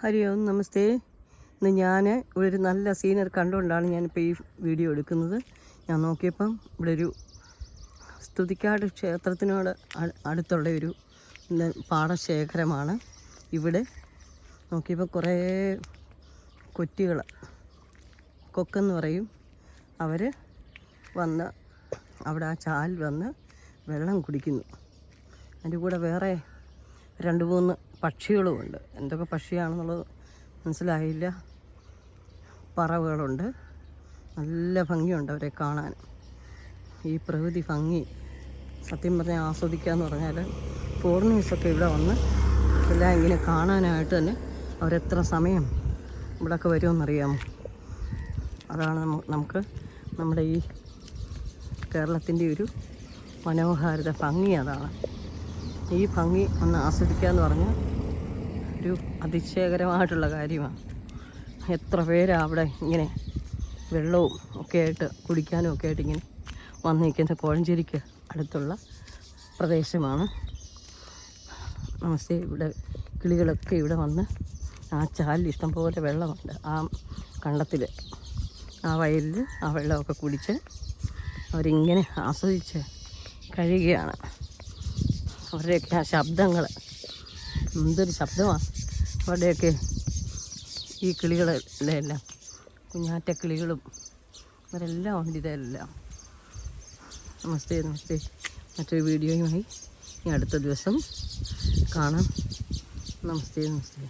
ഹരി ഓം നമസ്തേ. ഇന്ന് ഞാൻ ഇവിടെ ഒരു നല്ല സീനറി കണ്ടുകൊണ്ടാണ് ഞാനിപ്പോൾ ഈ വീഡിയോ എടുക്കുന്നത്. ഞാൻ നോക്കിയപ്പം ഇവിടെ ഒരു സ്തുതിക്കാട് ക്ഷേത്രത്തിനോട് അടുത്തുള്ള ഒരു പാടശേഖരമാണ്. ഇവിടെ നോക്കിയപ്പോൾ കുറേ കൊറ്റികൾ, കൊക്കെന്ന് പറയും, അവർ വന്ന് അവിടെ ആ ചാൽ വന്ന് വെള്ളം കുടിക്കുന്നു. അതിൻ്റെ കൂടെ വേറെ 2-3 പക്ഷികളുമുണ്ട്. എന്തൊക്കെ പക്ഷിയാണെന്നുള്ളത് മനസ്സിലായില്ല. പറവകളുണ്ട്. നല്ല ഭംഗിയുണ്ട് അവരെ കാണാൻ. ഈ പ്രകൃതി ഭംഗി സത്യം പറഞ്ഞാൽ ആസ്വദിക്കാമെന്ന് പറഞ്ഞാൽ ഫോറിനേഴ്സൊക്കെ ഇവിടെ വന്ന് എല്ലാം ഇങ്ങനെ കാണാനായിട്ട് തന്നെ അവരെത്ര സമയം ഇവിടെയൊക്കെ വരുമെന്നറിയാമോ? അതാണ് നമുക്ക് നമ്മുടെ ഈ കേരളത്തിൻ്റെ ഒരു മനോഹാരിത, ഭംഗി അതാണ്. ഈ ഭംഗി ഒന്ന് ആസ്വദിക്കുക എന്ന് പറഞ്ഞാൽ ഒരു അതിശയകരമായിട്ടുള്ള കാര്യമാണ്. എത്ര പേരാണ് അവിടെ ഇങ്ങനെ വെള്ളവും ഒക്കെ ആയിട്ട് കുടിക്കാനും ഒക്കെ ആയിട്ട് ഇങ്ങനെ വന്ന് നിൽക്കുന്ന കോഴഞ്ചേരിക്ക് അടുത്തുള്ള പ്രദേശമാണ്. നമസ്തേ. ഇവിടെ കിളികളൊക്കെ ഇവിടെ വന്ന് ആ ചാലിൽ ഇഷ്ടംപോലെ വെള്ളമുണ്ട്. ആ കണ്ടത്തിൽ, ആ വയലിൽ ആ വെള്ളമൊക്കെ കുടിച്ച് അവരിങ്ങനെ ആസ്വദിച്ച് കഴിയുകയാണ്. അവരുടെയൊക്കെ ആ ശബ്ദങ്ങൾ, എന്തൊരു ശബ്ദമാണ് അവരുടെയൊക്കെ. ഈ കിളികളെല്ലാം കുഞ്ഞാറ്റക്കിളികളും ഇവരെല്ലാം ഉണ്ട്. ഇതെല്ലാം. നമസ്തേ നമസ്തേ. മറ്റൊരു വീഡിയോയുമായി ഇനി അടുത്ത ദിവസം കാണാം. നമസ്തേ നമസ്തേ.